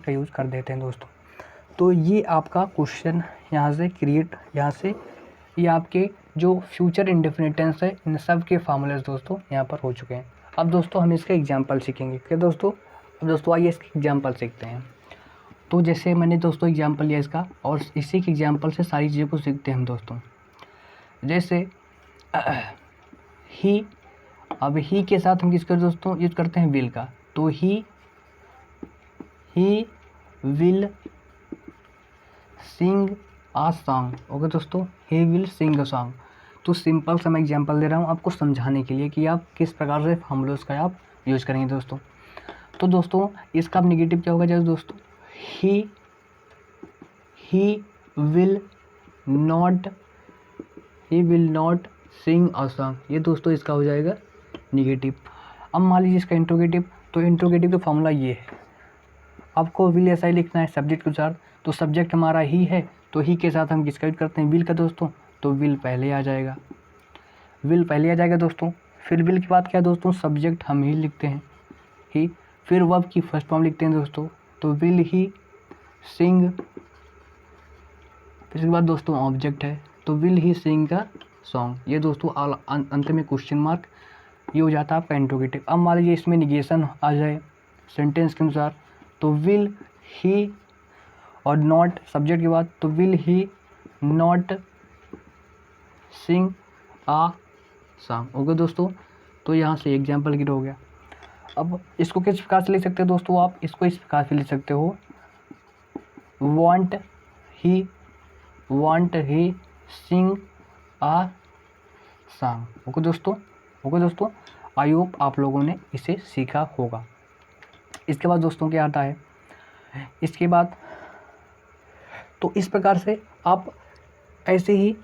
का यूज़ कर देते हैं दोस्तों। तो ये आपका क्वेश्चन यहाँ से क्रिएट, यहाँ से ये आपके जो फ्यूचर इंडेफिनिट टेंस है इन सब के फार्मूलाज दोस्तों यहाँ पर हो चुके हैं। अब दोस्तों हम इसका एग्जांपल सीखेंगे। क्या दोस्तों? अब दोस्तों आइए इसके एग्जांपल सीखते हैं। तो जैसे मैंने दोस्तों एग्जांपल लिया इसका, और इसी के एग्जांपल से सारी चीज़ों को सीखते हैं हम दोस्तों। जैसे ही, अब ही के साथ हम किसका दोस्तों यूज करते हैं? विल का। तो he will sing a song. Okay दोस्तों, he will sing a song. तो सिंपल सा मैं एग्जांपल दे रहा हूँ आपको समझाने के लिए कि आप किस प्रकार से फॉर्मूलाज का आप यूज करेंगे दोस्तों। तो दोस्तों इसका नेगेटिव क्या होगा? जैसे दोस्तों he will not sing a song, ये दोस्तों इसका हो जाएगा नेगेटिव। अब मान लीजिए इसका इंट्रोगेटिव, तो इंट्रोगेटिव का फॉर्मूला ये है, आपको विल ऐसा ही लिखना है सब्जेक्ट के साथ। तो सब्जेक्ट हमारा ही है, तो ही के साथ हम किसका यूज करते हैं? विल का दोस्तों। तो विल पहले आ जाएगा, दोस्तों। फिर विल के बाद क्या दोस्तों? सब्जेक्ट हम ही लिखते हैं ही, फिर वर्ब की फर्स्ट फॉर्म लिखते हैं दोस्तों, तो विल ही सिंग। इसके बाद दोस्तों ऑब्जेक्ट है, तो विल ही सिंग का सॉन्ग। ये दोस्तों अंत में क्वेश्चन मार्क, ये हो जाता है आपका इंट्रोगेटिव। अब मान लीजिए इसमें निगेशन आ जाए सेंटेंस के अनुसार, तो विल ही और नॉट सब्जेक्ट के बाद, तो will he not sing a song. Okay दोस्तों, तो यहाँ से एग्जाम्पल गिर हो गया। अब इसको किस प्रकार से लिख सकते हो दोस्तों? आप इसको इस प्रकार से लिख सकते हो, want he sing a song. Okay दोस्तों, आई होप आप लोगों ने इसे सीखा होगा। इसके बाद दोस्तों क्या आता है? इसके बाद तो इस प्रकार से आप ऐसे ही,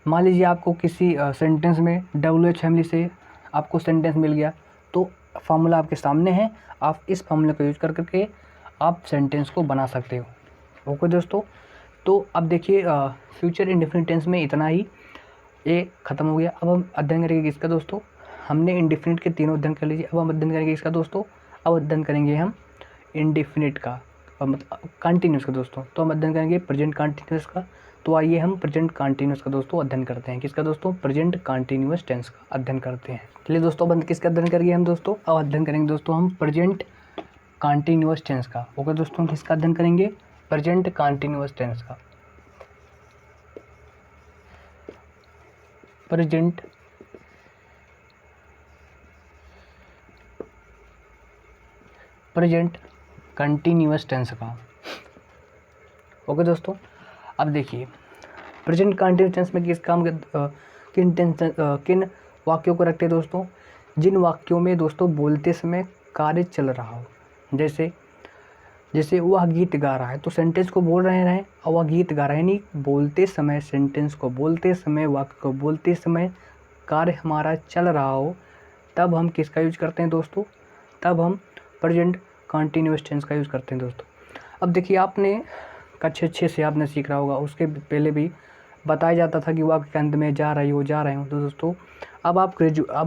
मान लीजिए आपको किसी सेंटेंस में WH फैमिली से आपको सेंटेंस मिल गया, तो फार्मूला आपके सामने है, आप इस फार्मूले को यूज करके आप सेंटेंस को बना सकते हो। ओके दोस्तों, तो अब देखिए फ्यूचर इंडेफिनिट टेंस में इतना ही, ये ख़त्म हो गया। अब हम अध्ययन करेंगे किसका दोस्तों? हमने इंडेफिनिट के तीनों अध्ययन कर लीजिए, अब हम अध्ययन करेंगे इसका दोस्तों। अब अध्ययन करेंगे हम इंडेफिनिट का, मतलब कंटिन्यूस का दोस्तों। तो हम अध्ययन करेंगे प्रेजेंट कंटिन्यूस का। तो आइए हम प्रेजेंट कंटिन्यूस का दोस्तों अध्ययन करते हैं। किसका दोस्तों? प्रेजेंट कंटिन्यूस टेंस का अध्ययन करते हैं। चलिए दोस्तों, अब किसका अध्ययन करेंगे हम दोस्तों? अब अध्ययन करेंगे दोस्तों हम प्रेजेंट कंटिन्यूस टेंस का। ओके दोस्तों, किसका अध्ययन करेंगे? प्रेजेंट कंटिन्यूस टेंस का। प्रेजेंट कंटिन्यूस टेंस का। ओके दोस्तों, अब देखिए प्रेजेंट कंटिन्यूस टेंस में किस काम किन वाक्यों को रखते हैं दोस्तों? जिन वाक्यों में दोस्तों बोलते समय कार्य चल रहा हो। जैसे वह गीत गा रहा है, तो सेंटेंस को बोल रहे हैं और वह गीत गा रहा है, यानी बोलते समय, सेंटेंस को बोलते समय, वाक्य को बोलते समय कार्य हमारा चल रहा हो, तब हम किसका यूज करते हैं दोस्तों? तब हम प्रेजेंट कंटिन्यूस टेंस का यूज़ करते हैं दोस्तों। अब देखिए आपने अच्छे से आपने सीख रहा होगा, उसके पहले भी बताया जाता था कि वाक्य के अंत में जा रही हो, तो दोस्तों अब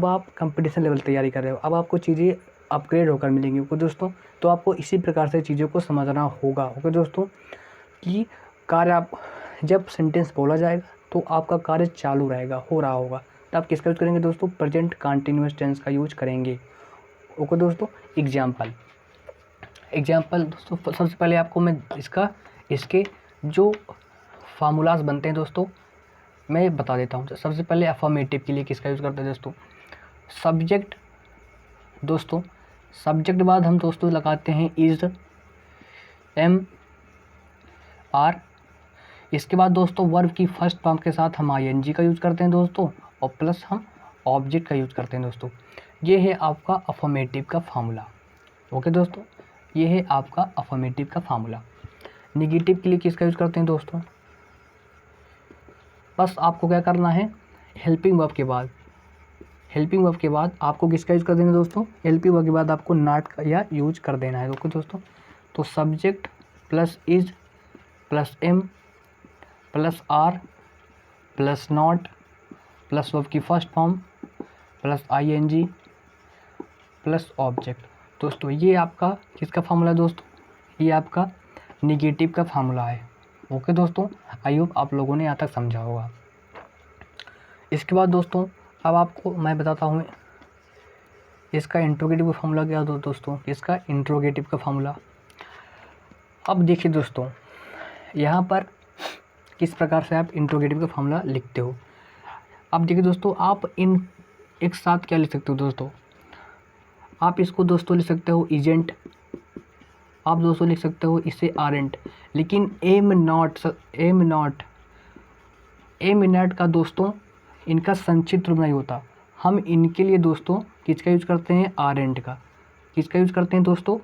आप कंपटीशन लेवल तैयारी कर रहे हो, अब आपको चीज़ें अपग्रेड होकर मिलेंगी। ओके दोस्तों, तो आपको इसी प्रकार से चीज़ों को समझना होगा। ओके दोस्तों, कि कार्य आप जब सेंटेंस बोला जाएगा तो आपका कार्य चालू रहेगा, हो रहा होगा, तो आप किसका यूज़ करेंगे दोस्तों? प्रेजेंट कंटिन्यूस टेंस का यूज करेंगे। ओके दोस्तों, एग्जाम्पल दोस्तों, सबसे पहले आपको मैं इसके जो फार्मूलाज बनते हैं दोस्तों मैं बता देता हूँ। सबसे पहले अफर्मेटिव के लिए किसका यूज़ करते हैं दोस्तों? सब्जेक्ट दोस्तों, सब्जेक्ट बाद हम दोस्तों लगाते हैं इज, एम, आर। इसके बाद दोस्तों वर्ब की फर्स्ट फॉर्म के साथ हम ING का यूज़ करते हैं दोस्तों, और प्लस हम ऑब्जेक्ट का यूज़ करते हैं दोस्तों। ये है आपका अफर्मेटिव का फार्मूला। ओके दोस्तों, ये है आपका अफर्मेटिव का फार्मूला। नेगेटिव के लिए किसका यूज़ करते हैं दोस्तों? बस आपको क्या करना है, हेल्पिंग वर्ब के बाद आपको किसका यूज़ कर देना है दोस्तों? हेल्पिंग वर्ब के बाद आपको नॉट का या यूज कर देना है। ओके दोस्तों, तो subject plus is plus am plus are plus not plus verb की first form plus ING plus object. दोस्तों ये आपका किसका फार्मूला दोस्तों? ये आपका निगेटिव का फार्मूला है। ओके दोस्तों, आई होप आप लोगों ने यहाँ तक समझा होगा। इसके बाद दोस्तों अब आपको मैं बताता हूँ इसका इंट्रोगेटिव का फार्मूला क्या होता है दोस्तों, इसका इंट्रोगेटिव का फार्मूला। अब देखिए दोस्तों यहाँ पर किस प्रकार से आप इंट्रोगेटिव का फार्मूला लिखते हो। अब देखिए दोस्तों, आप इन एक साथ क्या लिख सकते हो दोस्तों, आप इसको दोस्तों लिख सकते हो एजेंट, आप दोस्तों लिख सकते हो इसे आरेंट, लेकिन एम नॉट का दोस्तों इनका संक्षिप्त रूप नहीं होता। हम इनके लिए दोस्तों किसका यूज करते हैं, आरेंट का। किसका यूज करते हैं दोस्तों,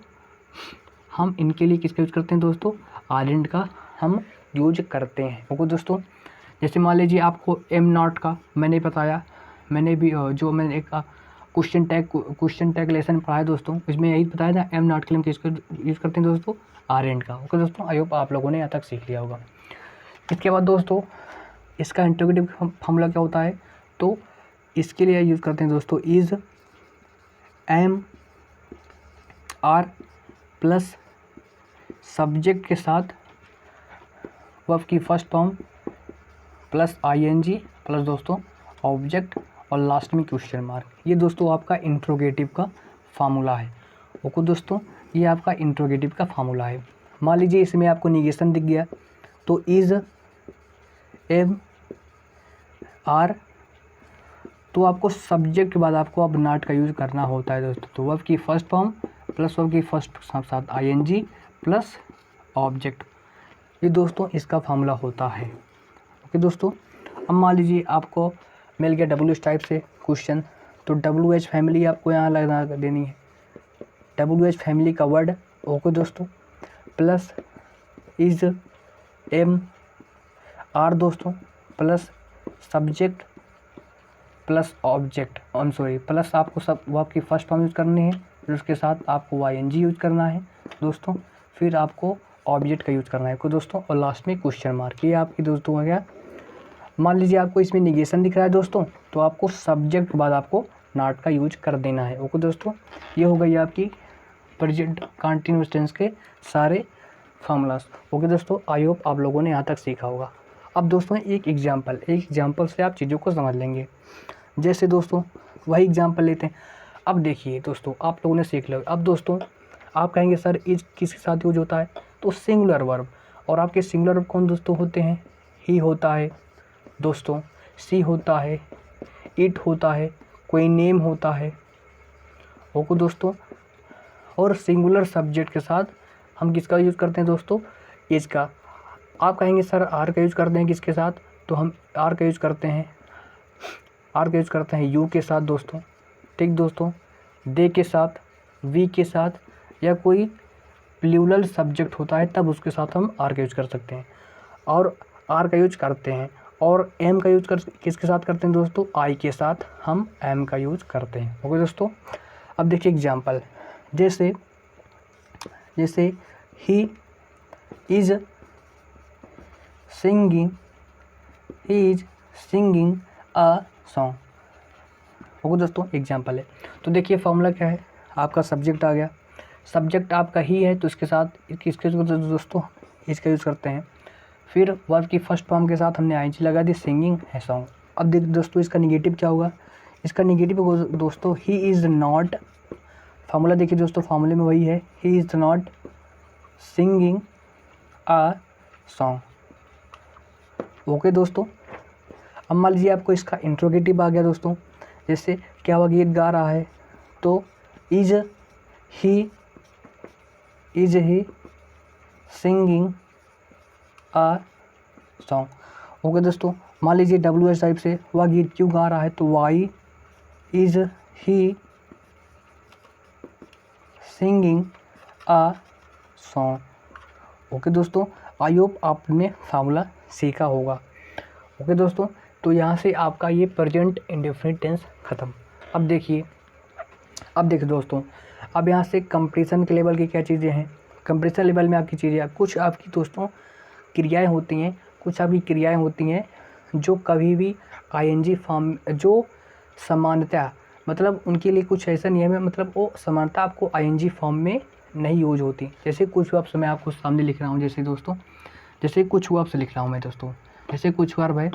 हम इनके लिए किसका यूज करते हैं दोस्तों, आरेंट का हम यूज करते हैं। ओके दोस्तों, जैसे मान लीजिए आपको एम नॉट का मैंने बताया, मैंने भी जो मैंने एक क्वेश्चन टैग लेसन पढ़ा है दोस्तों, इसमें यही बताया था एम नॉट के लिए हम किसका यूज़ करते हैं दोस्तों, आरेंट का। ओके दोस्तों, आई होप आप लोगों ने यहाँ तक सीख लिया होगा। इसके बाद दोस्तों इसका इंट्रोगेटिव फार्मूला क्या होता है, तो इसके लिए यूज़ करते हैं दोस्तों is am are plus subject के साथ वर्ब की first form plus ING plus दोस्तों ऑब्जेक्ट और लास्ट में क्वेश्चन मार्क। ये दोस्तों आपका इंट्रोगेटिव का फार्मूला है। ओके दोस्तों, ये आपका इंट्रोगेटिव का फार्मूला है। मान लीजिए इसमें आपको निगेशन दिख गया, तो इज़ एम आर, तो आपको सब्जेक्ट के बाद आपको अब नॉट का यूज़ करना होता है दोस्तों। तो वर्ब की फर्स्ट फॉर्म प्लस वर्ब की फर्स्ट साथ आईएनजी प्लस ऑब्जेक्ट, ये दोस्तों इसका फार्मूला होता है। ओके दोस्तों, अब मान लीजिए आपको मिल गया WH टाइप से क्वेश्चन, तो WH फैमिली आपको यहाँ लगा देनी है, WH फैमिली का वर्ड। ओके दोस्तों, प्लस इज़ एम आर दोस्तों plus subject plus object, plus आपको सब वर्ब की फर्स्ट फॉर्म यूज़ करनी है, फिर उसके साथ आपको ING यूज़ करना है दोस्तों, फिर आपको ऑब्जेक्ट का यूज़ करना है को दोस्तों, और लास्ट में क्वेश्चन मार्क। ये आपकी दोस्तों हो गया। मान लीजिए आपको इसमें निगेशन दिख रहा है दोस्तों, तो आपको सब्जेक्ट के बाद आपको नॉट का यूज कर देना है। ओके दोस्तों, ये हो गई आपकी प्रेजेंट कंटिन्यूअस टेंस के सारे फार्मूलास। ओके दोस्तों, आई होप आप लोगों ने यहाँ तक सीखा होगा। अब दोस्तों एक एग्जाम्पल से आप चीज़ों को समझ लेंगे। जैसे दोस्तों वही एग्जाम्पल लेते हैं। अब देखिए दोस्तों, आप लोगों ने सीख लिया। अब दोस्तों आप कहेंगे सर इज किसके साथ यूज होता है, तो सिंगुलर वर्ब, और आपके सिंगुलर वर्ब कौन दोस्तों होते हैं, ही होता है दोस्तों, सी होता है, इट होता है, कोई नेम होता है। ओके दोस्तों, और सिंगुलर सब्जेक्ट के साथ हम किसका यूज़ करते हैं दोस्तों, इज का। आप कहेंगे सर आर का यूज़ करते हैं किसके साथ, तो हम आर का यूज़ करते हैं यू के साथ दोस्तों, ठीक दोस्तों, दे के साथ, वी के साथ, या कोई प्लूरल सब्जेक्ट होता है तब उसके साथ हम आर का यूज़ कर सकते हैं, और आर का यूज करते हैं। और एम का यूज किसके साथ करते हैं दोस्तों, आई के साथ हम एम का यूज करते हैं। ओके दोस्तों, अब देखिए एग्जांपल, जैसे he is singing a song. Okay दोस्तों, एग्जांपल है। तो देखिए फॉर्मूला क्या है, आपका सब्जेक्ट आ गया, सब्जेक्ट आपका ही है तो इसके साथ किसके दोस्तों इसका यूज़ करते हैं। फिर वर्ब की फर्स्ट फॉर्म के साथ हमने ING लगा दी, सिंगिंग है सॉन्ग। अब देख दोस्तों इसका निगेटिव क्या होगा, इसका निगेटिव दोस्तों ही इज़ नॉट, फार्मूला देखिए दोस्तों, फार्मूले में वही है, he is not singing a song. Okay दोस्तों, अब मान लीजिए आपको इसका इंट्रोगेटिव आ गया दोस्तों, जैसे क्या हुआ, गीत गा रहा है, तो is he singing a song. Okay दोस्तों, मान लीजिए WH टाइप से वह गीत क्यों गा रहा है, तो why is he singing a song. Okay दोस्तों, आई होप आपने फार्मूला सीखा होगा। ओके दोस्तों, तो यहाँ से आपका ये प्रेजेंट इंडेफिनिट टेंस ख़त्म। अब देखिए दोस्तों, अब यहाँ से कंप्रेशन के लेवल की क्या चीज़ें हैं। कंप्रेशन लेवल में आपकी चीज़ें कुछ आपकी दोस्तों क्रियाएं होती हैं, जो कभी भी ING फॉर्म, जो समानता, मतलब उनके लिए कुछ ऐसा नियम है, मतलब वो समानता आपको ING फॉर्म में नहीं यूज होती। जैसे कुछ वर्ब्स मैं आपको सामने लिख रहा हूँ, जैसे दोस्तों, जैसे कुछ वर्ब्स लिख रहा हूँ मैं दोस्तों, जैसे कुछ वर्ब है,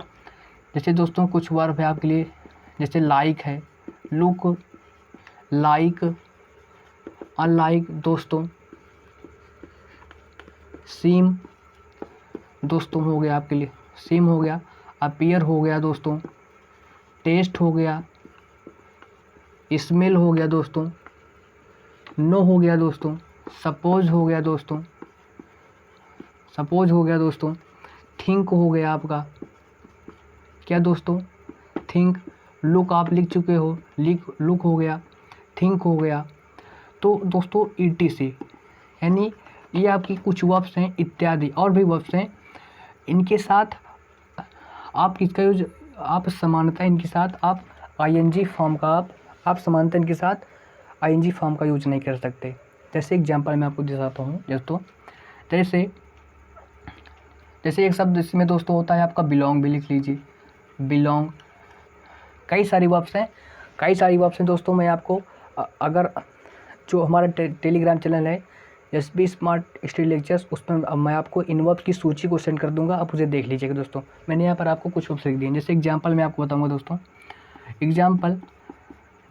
जैसे दोस्तों कुछ वर्ब है आपके लिए, जैसे लाइक है, लुक, लाइक, अनलाइक दोस्तों, सीम दोस्तों हो गया आपके लिए, सीम हो गया, अपीयर हो गया दोस्तों, टेस्ट हो गया, स्मेल हो गया दोस्तों, नो हो गया दोस्तों, सपोज हो गया दोस्तों, सपोज हो गया दोस्तों, थिंक हो गया आपका, क्या दोस्तों, थिंक, लुक आप लिख चुके हो, लुक हो गया, थिंक हो गया। तो दोस्तों ETC यानी ये आपकी कुछ वर्ब्स हैं, इत्यादि और भी वर्ब्स हैं, इनके साथ आप किसका यूज, आप समानता इनके साथ आप ING फॉर्म का आप समानता इनके साथ ING फॉर्म का यूज नहीं कर सकते। जैसे एग्जांपल मैं आपको दिखाता हूँ दोस्तों, जैसे एक शब्द इसमें दोस्तों होता है आपका बिलोंग, भी लिख लीजिए, बिलोंग। कई सारी वर्ब्स हैं दोस्तों। मैं आपको अगर जो हमारा टेलीग्राम चैनल है SB स्मार्ट स्टडी लेक्चर्स, उसमें मैं आपको इन वर्ब्स की सूची को सेंड कर दूंगा, आप उसे देख लीजिएगा दोस्तों। मैंने यहाँ पर आपको कुछ वर्ब्स लिख दिए। जैसे एग्जांपल मैं आपको बताऊंगा दोस्तों,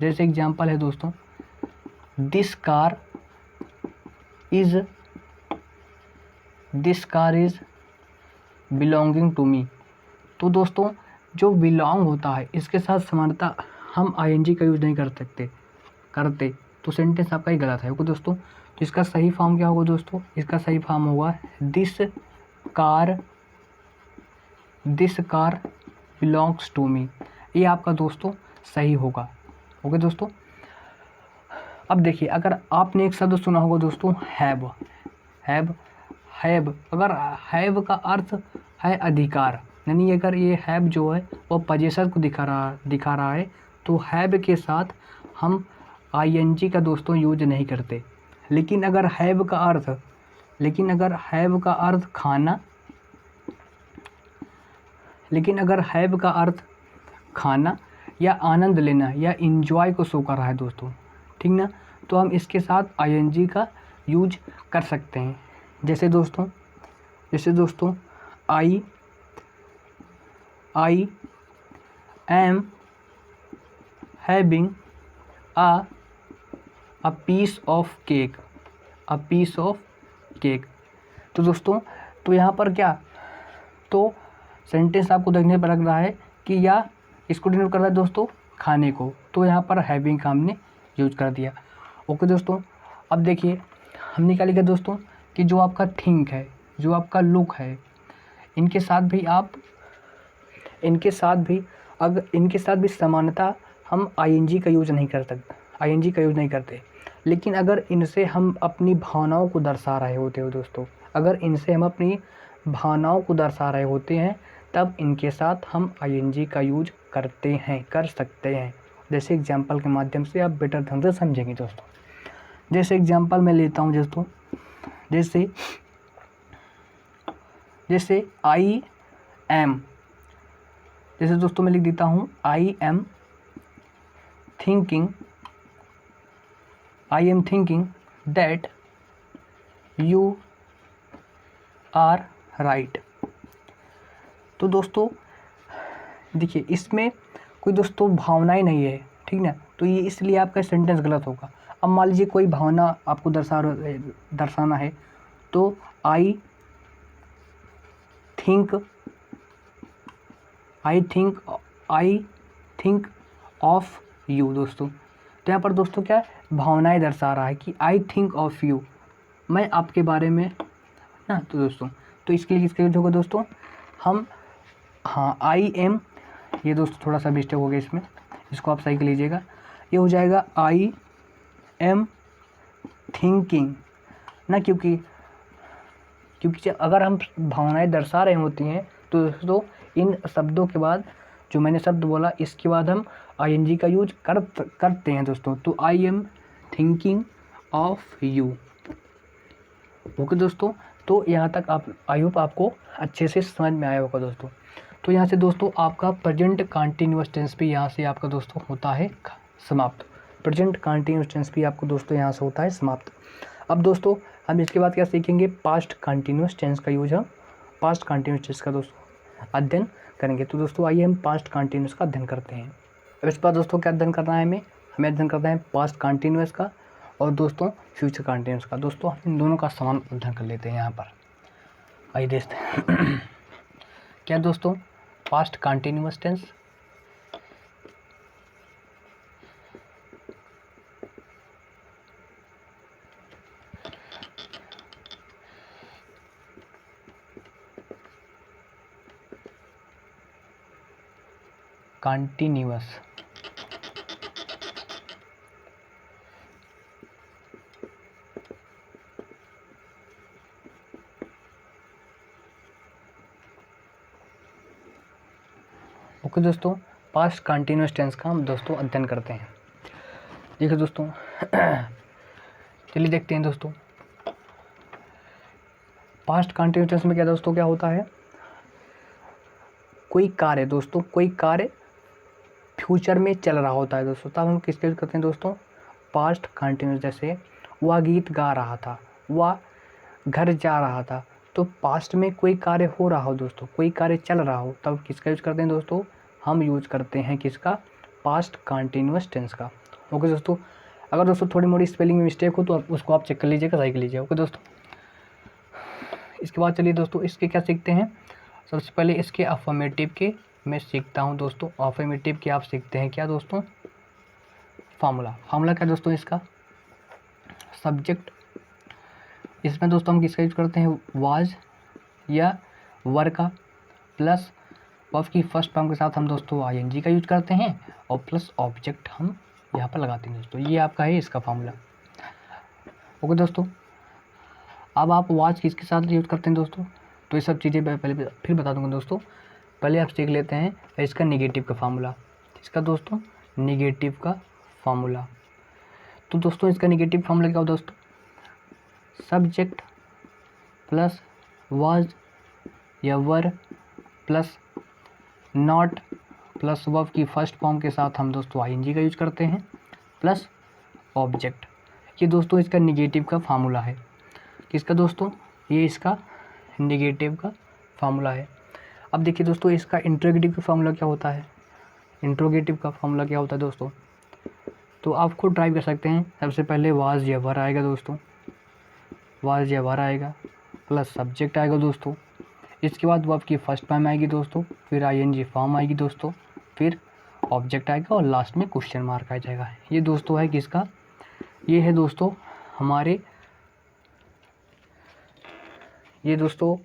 जैसे एग्जांपल है दोस्तों, this car is belonging to me. तो दोस्तों जो बिलोंग होता है इसके साथ समानता हम ING का यूज़ नहीं करते, तो सेंटेंस आपका ही गलत है। ओके दोस्तों, तो इसका सही फॉर्म क्या होगा दोस्तों, इसका सही फॉर्म होगा this car belongs to me. ये आपका दोस्तों सही होगा। ओके दोस्तों, अब देखिए, अगर आपने एक शब्द सुना होगा दोस्तों, हैव। अगर हैव का अर्थ है अधिकार, यानी अगर ये हैव जो है वो पोजेसर को दिखा रहा है, तो हैव के साथ हम ING का दोस्तों यूज नहीं करते। लेकिन अगर हैव का अर्थ खाना या आनंद लेना या इंजॉय को शो कर रहा है दोस्तों, ठीक ना, तो हम इसके साथ ING का यूज कर सकते हैं। जैसे दोस्तों I am having a piece of cake, तो दोस्तों, तो यहाँ पर क्या, तो सेंटेंस आपको देखने पर लग रहा है कि या इसको डिनोट कर रहा है दोस्तों खाने को, तो यहाँ पर हैविंग का हमने यूज कर दिया। ओके दोस्तों, अब देखिए हम निकालेंगे दोस्तों कि जो आपका थिंक है, जो आपका लुक है, इनके साथ भी समानता हम ING का यूज नहीं करते। लेकिन अगर इनसे हम अपनी भावनाओं को दर्शा रहे होते हो दोस्तों, तब इनके साथ हम ING का यूज कर सकते हैं। जैसे एग्जांपल के माध्यम से आप बेटर ढंग से समझेंगे दोस्तों। जैसे एग्जांपल मैं लेता हूँ दोस्तों, जैसे आई एम, जैसे दोस्तों मैं लिख देता हूँ I am thinking that you are right. तो दोस्तों देखिए, इसमें कोई दोस्तों भावनाएं नहीं है, ठीक ना, तो ये इसलिए आपका सेंटेंस गलत होगा। अब मान लीजिए कोई भावना आपको दर्शाना है, तो आई थिंक ऑफ यू दोस्तों। तो यहाँ पर दोस्तों क्या भावनाएं दर्शा रहा है कि आई थिंक ऑफ यू, मैं आपके बारे में ना। तो दोस्तों, तो इसके लिए किसका यूज होगा दोस्तों, हम आई एम, ये दोस्तों थोड़ा सा मिस्टेक हो गया इसमें, इसको आप सही कर लीजिएगा। ये हो जाएगा आई एम थिंकिंग ना, क्योंकि अगर हम भावनाएं दर्शा रहे होती हैं तो दोस्तों इन शब्दों के बाद जो मैंने शब्द बोला, इसके बाद हम ING का यूज करते हैं दोस्तों। तो आई am thinking of you. Okay दोस्तों, तो यहाँ तक आई होप आपको अच्छे से समझ में आया होगा दोस्तों। तो यहाँ से दोस्तों आपका प्रेजेंट कंटिन्यूअस टेंस भी यहाँ से आपका दोस्तों होता है समाप्त। प्रेजेंट कंटिन्यूअस टेंस भी आपको दोस्तों यहाँ से होता है समाप्त। अब दोस्तों हम इसके बाद क्या सीखेंगे, पास्ट कंटिन्यूस टेंस का यूज हम पास्ट कंटिन्यूस टेंस का दोस्तों अध्ययन करेंगे। तो दोस्तों आइए हम पास्ट कंटिन्यूस का अध्ययन करते हैं। अब इस बार दोस्तों क्या अध्ययन करना है, हमें अध्ययन करना है पास्ट कंटिन्यूस का और दोस्तों फ्यूचर कंटिन्यूस का। दोस्तों हम इन दोनों का समान अध्ययन कर लेते हैं यहाँ पर। आइए देखते हैं क्या दोस्तों, past continuous tense, continuous okay दोस्तों, पास्ट कंटिन्यूस टेंस का हम दोस्तों अध्ययन करते हैं। देखिए दोस्तों चलिए देखते हैं दोस्तों, पास्ट कंटिन्यूस टेंस में क्या दोस्तों क्या होता है, कोई कार्य दोस्तों, कोई कार्य फ्यूचर में चल रहा होता है दोस्तों, तब हम किसका यूज करते हैं दोस्तों, पास्ट कंटिन्यूस। जैसे वह गीत गा रहा था, वह घर जा रहा था, तो पास्ट में कोई कार्य हो रहा हो दोस्तों, कोई कार्य चल रहा हो, तब किसका यूज करते हैं दोस्तों, हम यूज करते हैं किसका, पास्ट कंटिन्यूस टेंस का। ओके दोस्तों, अगर दोस्तों थोड़ी मोड़ी स्पेलिंग में मिस्टेक हो तो उसको आप चेक कर लीजिएगा, सही कर लीजिएगा। ओके दोस्तों, इसके बाद चलिए दोस्तों इसके क्या सीखते हैं। सबसे पहले इसके अफर्मेटिव के मैं सीखता हूँ दोस्तों। अफर्मेटिव के आप सीखते हैं क्या दोस्तों, फार्मूला। फार्मूला क्या दोस्तों, इसका सब्जेक्ट, इसमें दोस्तों हम किसका यूज करते हैं, वाज या वर का, प्लस वर्ब की फर्स्ट फॉर्म के साथ हम दोस्तों आईएनजी का यूज करते हैं और प्लस ऑब्जेक्ट हम यहाँ पर लगाते हैं दोस्तों। ये आपका है इसका फार्मूला। ओके दोस्तों, अब आप वाज किसके साथ यूज करते हैं दोस्तों, तो ये सब चीज़ें मैं पहले फिर बता दूंगा दोस्तों। पहले आप सीख लेते हैं इसका निगेटिव का फार्मूला। इसका दोस्तों निगेटिव का फार्मूला, तो दोस्तों इसका निगेटिव फार्मूला क्या हो दोस्तों, सब्जेक्ट प्लस वाज या वर प्लस नॉट प्लस वर्ब की फर्स्ट फॉर्म के साथ हम दोस्तों आईएनजी का यूज करते हैं प्लस ऑब्जेक्ट। ये दोस्तों इसका निगेटिव का फार्मूला है। किसका दोस्तों, ये इसका निगेटिव का फार्मूला है। अब देखिए दोस्तों इसका इंट्रोगेटिव का फार्मूला क्या होता है। इंट्रोगेटिव का फार्मूला क्या होता है दोस्तों, तो आप खुद ट्राई कर सकते हैं। सबसे पहले वाज या वर आएगा दोस्तों, वाज या वर आएगा प्लस सब्जेक्ट आएगा दोस्तों, इसके बाद वर्ब की फर्स्ट फॉर्म आएगी दोस्तों, फिर आईएनजी फॉर्म आएगी दोस्तों, फिर ऑब्जेक्ट आएगा और लास्ट में क्वेश्चन मार्क आ जाएगा। ये दोस्तों है किसका, ये है दोस्तों हमारे, ये दोस्तों